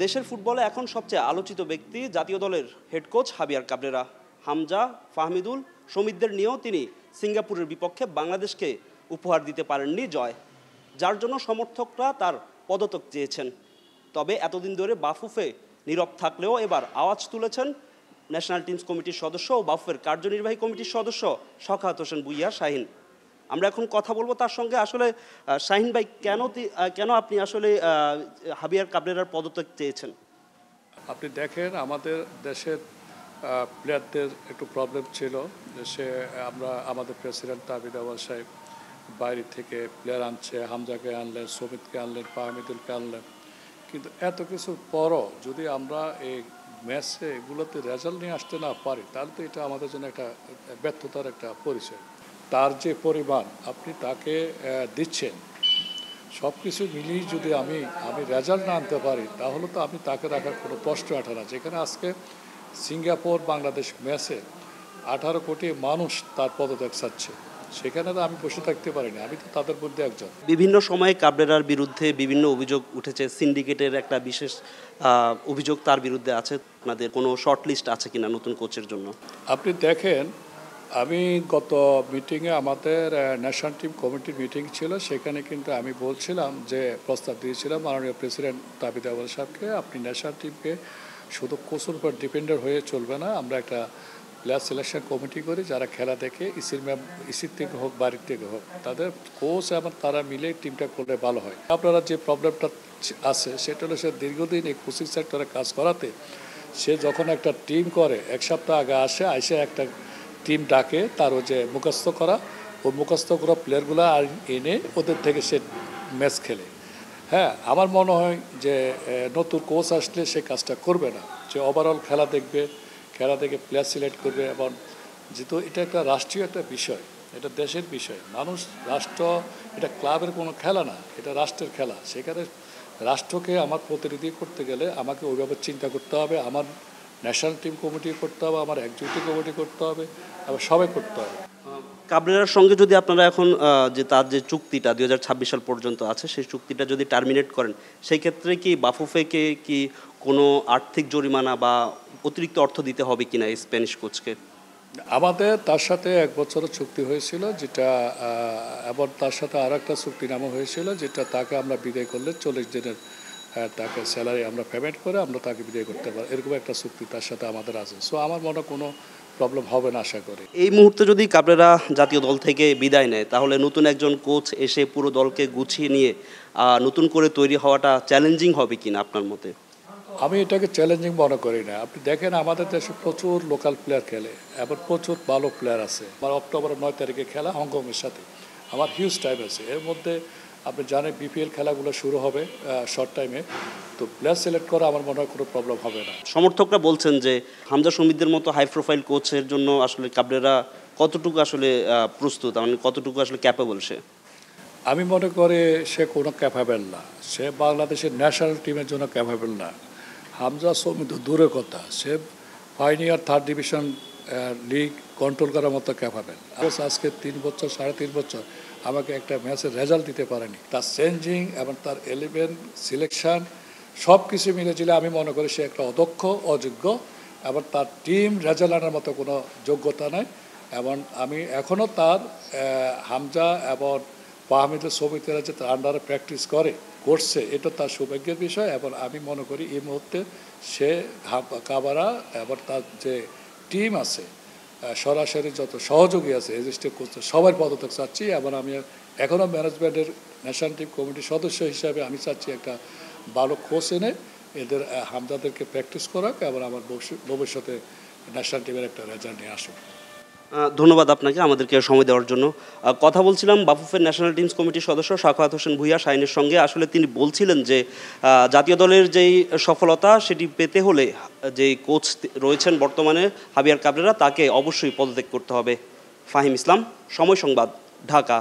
দেশের ফুটবলে এখন সবচেয়ে আলোচিত ব্যক্তি জাতীয় দলের head coach Javier Cabrera. Hamza, Fahmidul, সমিতদের নিয়েও তিনি সিঙ্গাপুরের বিপক্ষে বাংলাদেশকে উপহার দিতে পারেননি জয়, যার জন্য সমর্থকরা তার পদত্যাগ চেয়েছেন। তবে এতদিন ধরে বাফুফে নীরব থাকলেও এবার আওয়াজ তুলেছেন ন্যাশনাল টিমস কমিটির সদস্য ও বাফুফের কার্যনির্বাহী কমিটির সদস্য শওকত হোসেন ভূঁইয়া শাহিন। আমরা এখন কথা বলবো তার সঙ্গে। আসলে শাহিন ভাই, কেন আপনি আসলে হাবিয়ার কাবরেরার পদত্যাগ চেয়েছেন? আপনি দেখেন, আমাদের দেশের প্লেয়ারদের একটু প্রবলেম ছিল যে আমাদের প্রেসিডেন্ট তাবিদ আওয়াল সাহেব বাইরে থেকে প্লেয়ার আনছে, হামজাকে আনলেন, সমিতকে আনলেন, ফাহমিদুলকে আনলেন, কিন্তু এত কিছুর পরও যদি আমরা এই ম্যাচে এগুলোতে রেজাল্ট নিয়ে আসতে না পারি, তাহলে তো এটা আমাদের জন্য একটা ব্যর্থতার একটা পরিচয়। তার যে পরিমাণ আপনি তাকে দিচ্ছেন, সব কিছু মিলিয়ে যদি আমি রেজাল্ট না আনতে পারি, তাহলে তো আমি তাকে রাখার কোনো প্রশ্ন ওঠে না। যেখানে আজকে সিঙ্গাপুর বাংলাদেশ ম্যাচে 18 কোটি মানুষ তার পদত্যাগ চাচ্ছে, সেখানে তো আমি বসে থাকতে পারিনি, আমি তো তাদের মধ্যে একজন। বিভিন্ন সময়ে কাবরেরার বিরুদ্ধে বিভিন্ন অভিযোগ উঠেছে, সিন্ডিকেটের একটা বিশেষ অভিযোগ তার বিরুদ্ধে আছে। আপনাদের কোনো শর্ট লিস্ট আছে কিনা নতুন কোচের জন্য? আপনি দেখেন, আমি গত মিটিংয়ে আমাদের ন্যাশনাল টিম কমিটির মিটিং ছিল, সেখানে কিন্তু আমি বলছিলাম যে প্রস্তাব দিয়েছিলাম মাননীয় প্রেসিডেন্ট তাবিদ আওয়াল সাহেবকে, আপনি ন্যাশনাল টিমকে শুধু কোচের উপর ডিপেন্ডেন্ট হয়ে চলবে না, আমরা একটা প্লেয়ার সিলেকশন কমিটি করি, যারা খেলা দেখে ইসির থেকে হোক বাড়ির থেকে হোক, তাদের কোচ এবং তারা মিলে টিমটা করলে ভালো হয়। আপনারা যে প্রবলেমটা আছে সেটা হলো, সে দীর্ঘদিন এই কোচিং সেক্টরে কাজ করাতে সে যখন একটা টিম করে, এক সপ্তাহ আগে আসে একটা টিম ডাকে, তার ও যে মুখস্থ করা, ও মুখস্থ করা প্লেয়ারগুলো আর এনে ওদের থেকে সে ম্যাচ খেলে। হ্যাঁ, আমার মনে হয় যে নতুন কোচ আসলে সে কাজটা করবে না, যে ওভারঅল খেলা দেখে প্লেয়ার সিলেক্ট করবে। এবং যেহেতু এটা একটা রাষ্ট্রীয় একটা বিষয়, এটা দেশের বিষয়, রাষ্ট্র, এটা ক্লাবের কোনো খেলা না, এটা রাষ্ট্রের খেলা। সেখানে রাষ্ট্রকে আমার প্রতিনিধি করতে গেলে আমাকে ওইভাবে চিন্তা করতে হবে, আমার ন্যাশনাল টিম কমিটি করতে হবে, আমার এক্সিকিউটিভ কমিটি করতে হবে, আবার সবাই করতে হবে। কাবরেরার সঙ্গে যদি আপনারা এখন যে তার যে চুক্তিটা 2026 সাল পর্যন্ত আছে, সেই চুক্তিটা যদি টার্মিনেট করেন, সেই ক্ষেত্রে কি বাফুফেকে কি কোনো আর্থিক জরিমানা বা অতিরিক্ত অর্থ দিতে হবে কিনা এই স্প্যানিশ কোচকে? আমাদের তার সাথে 1 বছরের চুক্তি হয়েছিল, যেটা এবং তার সাথে আর একটা চুক্তিনামা হয়েছিল, যেটা তাকে আমরা বিদায় করলে 40 দিনের তাকে স্যালারি আমরা পেমেন্ট করে আমরা তাকে বিদায় করতে পারি, এরকম একটা চুক্তি তার সাথে আমাদের আছে। সো আমার মনে কোনো প্রবলেম হবে না আশা করি। এই মুহূর্তে যদি কাবরেরা জাতীয় দল থেকে বিদায় নেয়, তাহলে নতুন একজন কোচ এসে পুরো দলকে গুছিয়ে নিয়ে নতুন করে তৈরি হওয়াটা চ্যালেঞ্জিং হবে কিনা আপনার মতে? আমি এটাকে চ্যালেঞ্জিং মনে করি না। আপনি দেখেন, আমাদের দেশে প্রচুর লোকাল প্লেয়ার খেলে, এবার প্রচুর ভালো প্লেয়ার আছে। আমার অক্টোবরের 9 তারিখে খেলা হংকংয়ের সাথে, আমার হিউজ টাইম আছে। এর মধ্যে আপনি জানেন বিপিএল খেলাগুলো শুরু হবে শর্ট টাইমে, তো প্লেয়ার সিলেক্ট করা আমার মনে হয় কোনো প্রবলেম হবে না। সমর্থকরা বলছেন যে হামজা সমিতদের মতো হাই প্রোফাইল কোচের জন্য আসলে কাবরেরা কতটুকু আসলে প্রস্তুত, মানে কতটুকু আসলে ক্যাপেবল সে? আমি মনে করি সে কোনো ক্যাপেবল না, সে বাংলাদেশের ন্যাশনাল টিমের জন্য ক্যাপেবল না। হামজা সমিত দূরের কথা, সে final 3rd division league control করার মতো ক্যাপেবল। আজকে 3 বছর 3.5 বছর আমাকে একটা ম্যাচের রেজাল্ট দিতে পারেনি। তার চেঞ্জিং এবং তার 11 সিলেকশন সব কিছু মিলেছিল, আমি মনে করি সে একটা অযোগ্য, এবং তার টিম রেজাল্ট আনার মতো কোনো যোগ্যতা নেই। এবং আমি এখনও তার হামজা এবং ফাহমিদুল সমিতেরা যে তার আন্ডারে প্র্যাকটিস করছে, এটা তার সৌভাগ্যের বিষয়। এবং আমি মনে করি এই মুহূর্তে সে কাবারা এবং তার যে টিম আছে, সরাসরি যত সহযোগী আছে, এজিস্টে করছে, সবার পদত্যাগ চাচ্ছি। এবং আমি এখনও ম্যানেজমেন্টের ন্যাশনাল টিম কমিটির সদস্য হিসাবে আমি চাচ্ছি একটা ভালো কোচ এনে এদের হামজাদেরকে প্র্যাকটিস করাক এবং আমার ভবিষ্যতে ন্যাশনাল টিমের একটা রেজাল্ট নিয়ে আসুক। ধন্যবাদ আপনাকে আমাদেরকে সময় দেওয়ার জন্য। কথা বলছিলাম বাফুফের ন্যাশনাল টিমস কমিটির সদস্য শওকত হোসেন ভূঁইয়া শাহিনের সঙ্গে। আসলে তিনি বলছিলেন যে জাতীয় দলের যেই সফলতা সেটি পেতে হলে যেই কোচ রয়েছেন বর্তমানে হাবিয়ার কাবরেরা, তাকে অবশ্যই পদত্যাগ করতে হবে। ফাহিম ইসলাম, সময় সংবাদ, ঢাকা।